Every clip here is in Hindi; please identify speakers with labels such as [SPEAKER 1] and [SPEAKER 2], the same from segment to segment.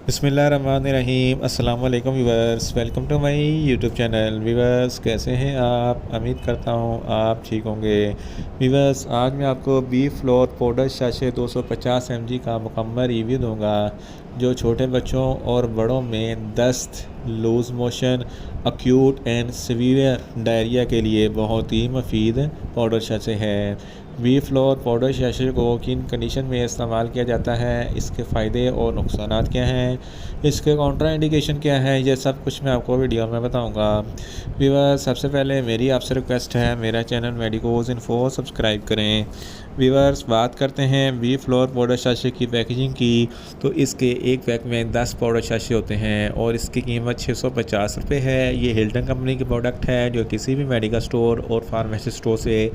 [SPEAKER 1] बिस्मिल्लाहिर्रहमानिर्रहीम। अस्सलाम वालेकुम viewers, welcome to my YouTube channel. Viewers, कैसे हैं आप? उम्मीद करता हूँ आप ठीक होंगे। व्यूअर्स, आज मैं आपको बी फ्लोर पाउडर शाशे 250 mg का मुकम्मल रिव्यू दूंगा, जो छोटे बच्चों और बड़ों में दस्त, loose motion, acute and severe diarrhoea के लिए बहुत ही मुफीद पाउडर शाशे है। बी फ्लोर पाउडर शाशे को किन कंडीशन में इस्तेमाल किया जाता है, इसके फ़ायदे और नुकसानात क्या हैं, इसके कॉन्ट्रा इंडिकेशन क्या है, ये सब कुछ मैं आपको वीडियो में बताऊंगा। व्यूअर्स, सबसे पहले मेरी आपसे रिक्वेस्ट है, मेरा चैनल मेडिकोज इन्फो सब्सक्राइब करें। व्यूअर्स, बात करते हैं बी फ्लोर पाउडर शाशे की पैकेजिंग की, तो इसके एक पैक में 10 पाउडर शाशे होते हैं और इसकी कीमत 650 रुपये है। ये हिल्टन कंपनी की प्रोडक्ट है, जो किसी भी मेडिकल स्टोर और फार्मेसी स्टोर से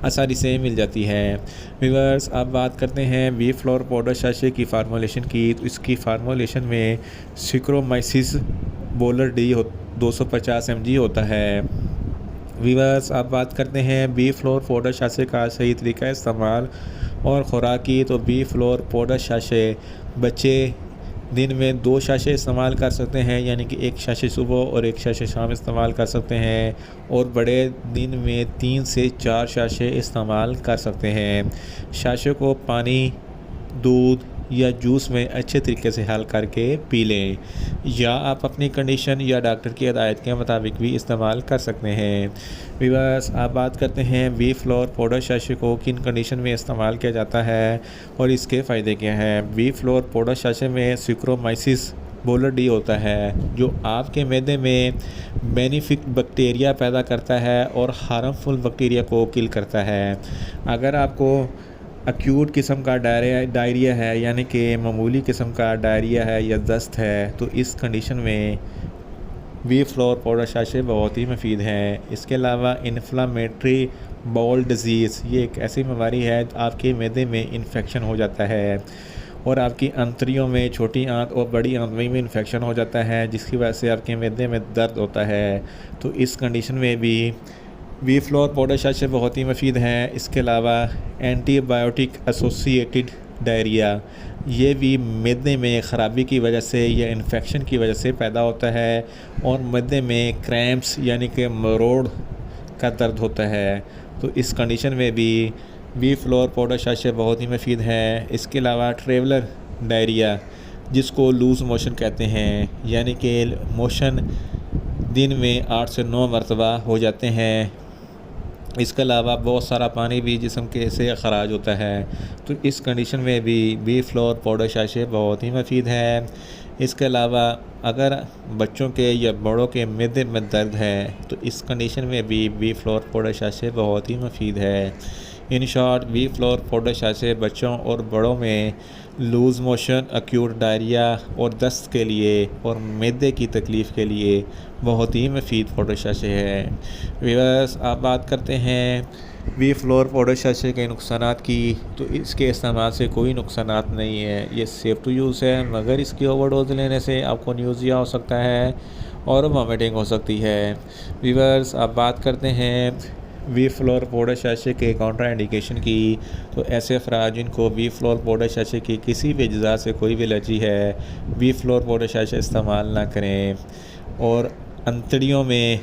[SPEAKER 1] आसानी से मिल जाती है। व्यूअर्स, अब बात करते हैं बी फ्लोर पाउडर शाशे की फार्मूलेशन की, तो इसकी फार्मूलेशन में सिक्रोमाइसिस बोलर डी 250 mg होता है। व्यूअर्स, अब बात करते हैं बी फ्लोर पाउडर शाशे का सही तरीका इस्तेमाल और ख़ुराक की, तो बी फ्लोर पाउडर शाशे बच्चे दिन में 2 शाशे इस्तेमाल कर सकते हैं, यानी कि एक शाशे सुबह और एक शाशे शाम इस्तेमाल कर सकते हैं, और बड़े दिन में 3 से 4 शाशे इस्तेमाल कर सकते हैं। शाशे को पानी, दूध या जूस में अच्छे तरीके से हल करके पी लें, या आप अपनी कंडीशन या डॉक्टर की हिदायत के मुताबिक भी इस्तेमाल कर सकते हैं। व्यूअर्स, आप बात करते हैं बी फ्लोर पाउडर शाशे को किन कंडीशन में इस्तेमाल किया जाता है और इसके फ़ायदे क्या हैं। बी फ्लोर पाउडर शाशे में सिक्रोमाइसिस बोलर डी होता है, जो आपके मैदे में बेनिफिक बैक्टीरिया पैदा करता है और हार्मफुल बैक्टीरिया को किल करता है। अगर आपको अक्यूट किस्म का डायरिया है, यानी कि मामूली किस्म का डायरिया है या दस्त है, तो इस कंडीशन में बी फ्लोर पाउडर शाशे बहुत ही मुफीद हैं। इसके अलावा इन्फ्लामेटरी बाउल डिज़ीज़, ये एक ऐसी बीमारी है आपके मैदे में इन्फेक्शन हो जाता है और आपकी अंतड़ियों में, छोटी आंत और बड़ी आंत में इन्फेक्शन हो जाता है, जिसकी वजह से आपके मैदे में दर्द होता है। तो इस कंडीशन में भी बी फ्लोर पाउडर शाशे बहुत ही मुफीद हैं। इसके अलावा एंटीबायोटिक एसोसिएटेड डायरिया, ये भी मैदे में ख़राबी की वजह से या इन्फेक्शन की वजह से पैदा होता है और मैदे में क्रैम्प्स यानी कि मरोड़ का दर्द होता है। तो इस कंडीशन में भी बी फ्लोर पाउडर शाशे बहुत ही मुफीद हैं। इसके अलावा ट्रेवलर डायरिया, जिसको लूज़ मोशन कहते हैं, यानी कि मोशन दिन में 8 से 9 मरतबा हो जाते हैं। इसके अलावा बहुत सारा पानी भी जिस्म के से ख़राज होता है, तो इस कंडीशन में भी बी फ्लोर पाउडर शाशे बहुत ही मुफीद है। इसके अलावा अगर बच्चों के या बड़ों के मैदे में दर्द है, तो इस कंडीशन में भी बी फ्लोर पाउडर शाशे बहुत ही मुफीद है। इन शॉर्ट, बी फ्लोर पाउडर शाशे बच्चों और बड़ों में लूज़ मोशन, अक्यूट डायरिया और दस्त के लिए और मैदे की तकलीफ़ के लिए बहुत ही मुफीद पाउडर शाशे है। व्यूअर्स, आप बात करते हैं बी फ्लोर पाउडर शाशे के नुकसानात की, तो इसके इस्तेमाल से कोई नुकसानात नहीं है। ये सेफ़ टू यूज़ है, मगर इसकी ओवरडोज लेने से आपको न्यूज़िया हो सकता है और वॉमिटिंग हो सकती है। व्यूअर्स, आप बात करते हैं बी फ्लोर पाउडर शाशे के कॉन्ट्रा इंडिकेशन की, तो ऐसे अफराद जिनको बी फ्लोर पाउडर शाशे की किसी भी अज्जा से कोई भी एलर्जी है, बी फ्लोर पाउडर शाशे इस्तेमाल ना करें। और अंतड़ियों में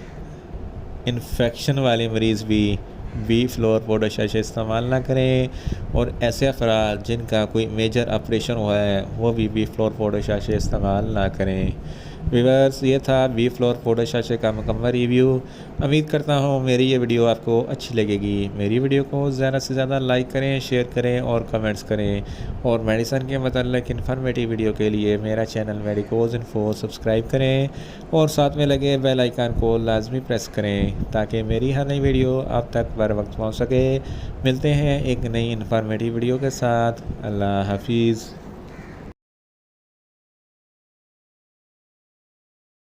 [SPEAKER 1] इन्फेक्शन वाले मरीज़ भी बी फ्लोर पाउडर शाशे इस्तेमाल ना करें, और ऐसे अफराद जिनका कोई मेजर ऑपरेशन हुआ है, वो भी बी फ्लोर पाउडर शाशे इस्तेमाल ना करें। व्यूअर्स, ये था बी फ्लोर पाउडर शाशे का मुकम्मल रिव्यू। उम्मीद करता हूँ मेरी ये वीडियो आपको अच्छी लगेगी। मेरी वीडियो को ज़्यादा से ज़्यादा लाइक करें, शेयर करें और कमेंट्स करें, और मेडिसिन के मतलब इन्फॉर्मेटिव वीडियो के लिए मेरा चैनल मेडिकोज इन्फो सब्सक्राइब करें और साथ में लगे बेल आइकन को लाजमी प्रेस करें, ताकि मेरी हर नई वीडियो आप तक बर वक्त पहुँच सके। मिलते हैं एक नई इन्फॉर्मेटिव वीडियो के साथ। अल्लाह हाफिज़।